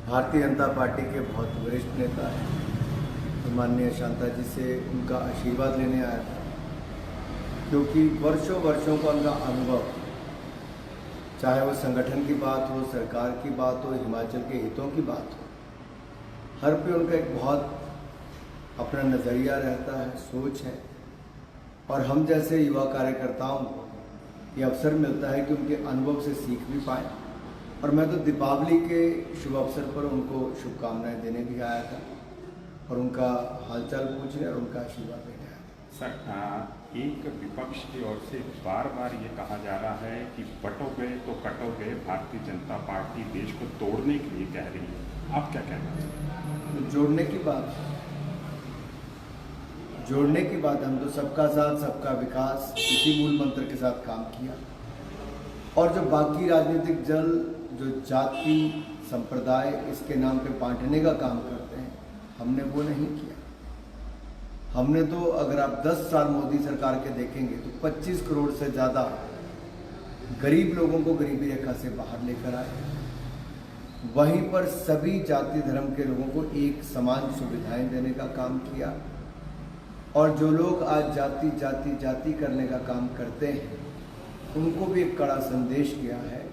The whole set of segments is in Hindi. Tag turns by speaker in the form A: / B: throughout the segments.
A: भारतीय जनता पार्टी के बहुत वरिष्ठ नेता हैं, तो माननीय शांता जी से उनका आशीर्वाद लेने आया था, क्योंकि वर्षों वर्षों का उनका अनुभव, चाहे वो संगठन की बात हो, सरकार की बात हो, हिमाचल के हितों की बात हो, हर पे उनका एक बहुत अपना नज़रिया रहता है, सोच है। और हम जैसे युवा कार्यकर्ताओं को ये अवसर मिलता है कि उनके अनुभव से सीख भी पाएँ। और मैं तो दीपावली के शुभ अवसर पर उनको शुभकामनाएं देने भी आया था और उनका हालचाल पूछने और उनका आशीर्वाद लेने आया था।
B: सर, एक विपक्ष की ओर से बार बार ये कहा जा रहा है कि बटोगे तो कटोगे, भारतीय जनता पार्टी देश को तोड़ने के लिए कह रही है, आप क्या कहना चाहते हैं?
A: जोड़ने की बात हम तो सबका साथ सबका विकास इसी मूल मंत्र के साथ काम किया। और जो बाकी राजनीतिक दल जो जाति संप्रदाय इसके नाम पे बांटने का काम करते हैं, हमने वो नहीं किया। हमने तो, अगर आप 10 साल मोदी सरकार के देखेंगे तो 25 करोड़ से ज़्यादा गरीब लोगों को गरीबी रेखा से बाहर लेकर आए। वहीं पर सभी जाति धर्म के लोगों को एक समान सुविधाएं देने का काम किया। और जो लोग आज जाति जाति जाति करने का काम करते हैं, उनको भी एक कड़ा संदेश किया है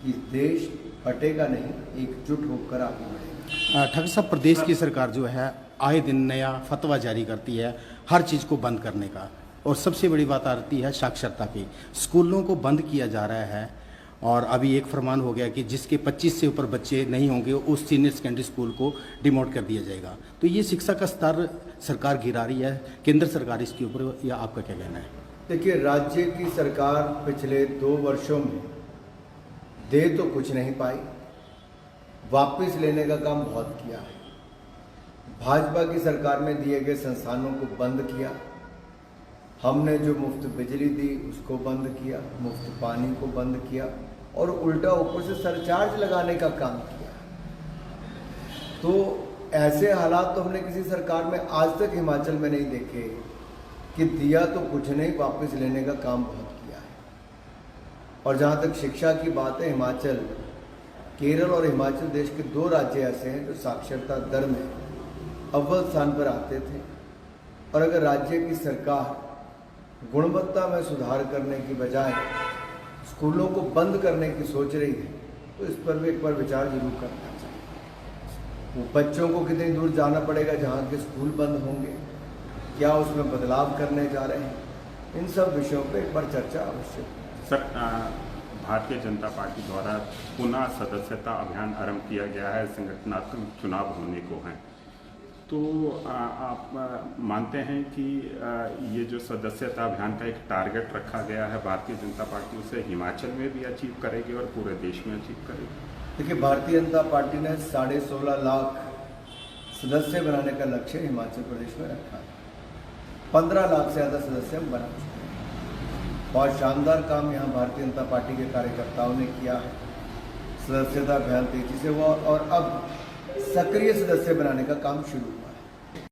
A: कि देश फटेगा नहीं, एकजुट होकर आगे बढ़ेगा।
C: ठाकुर साहब, प्रदेश की सरकार जो है आए दिन नया फतवा जारी करती है हर चीज़ को बंद करने का, और सबसे बड़ी बात आती है साक्षरता की। स्कूलों को बंद किया जा रहा है और अभी एक फरमान हो गया कि जिसके 25 से ऊपर बच्चे नहीं होंगे उस सीनियर सेकेंडरी स्कूल को डिमोट कर दिया जाएगा। तो ये शिक्षा का स्तर सरकार गिरा रही है, केंद्र सरकार इसके ऊपर, या आपका क्या कहना है?
A: देखिए, राज्य की सरकार पिछले 2 वर्षों में दे तो कुछ नहीं पाई, वापस लेने का काम बहुत किया है। भाजपा की सरकार में दिए गए संस्थानों को बंद किया। हमने जो मुफ्त बिजली दी उसको बंद किया, मुफ्त पानी को बंद किया और उल्टा ऊपर से सरचार्ज लगाने का काम किया। तो ऐसे हालात तो हमने किसी सरकार में आज तक हिमाचल में नहीं देखे कि दिया तो कुछ नहीं, वापस लेने का काम बहुत किया है। और जहाँ तक शिक्षा की बात है, हिमाचल, केरल और हिमाचल देश के 2 राज्य ऐसे हैं जो साक्षरता दर में अव्वल स्थान पर आते थे। और अगर राज्य की सरकार गुणवत्ता में सुधार करने की बजाय स्कूलों को बंद करने की सोच रही है, तो इस पर भी एक बार विचार जरूर करना चाहिए। वो बच्चों को कितनी दूर जाना पड़ेगा जहाँ के स्कूल बंद होंगे, क्या उसमें बदलाव करने जा रहे हैं, इन सब विषयों पर एक बार चर्चा आवश्यक है।
B: सर, भारतीय जनता पार्टी द्वारा पुनः सदस्यता अभियान आरंभ किया गया है, संगठनात्मक चुनाव होने को हैं, तो आप मानते हैं कि ये जो सदस्यता अभियान का एक टारगेट रखा गया है, भारतीय जनता पार्टी उसे हिमाचल में भी अचीव करेगी और पूरे देश में अचीव करेगी?
A: देखिए, भारतीय जनता पार्टी ने 16.5 लाख सदस्य बनाने का लक्ष्य हिमाचल प्रदेश में रखा है। 15 लाख से ज़्यादा सदस्य हम बना चुके हैं। बहुत शानदार काम यहाँ भारतीय जनता पार्टी के कार्यकर्ताओं ने किया है। सदस्यता अभियान तेजी से हुआ और अब सक्रिय सदस्य बनाने का काम शुरू हुआ।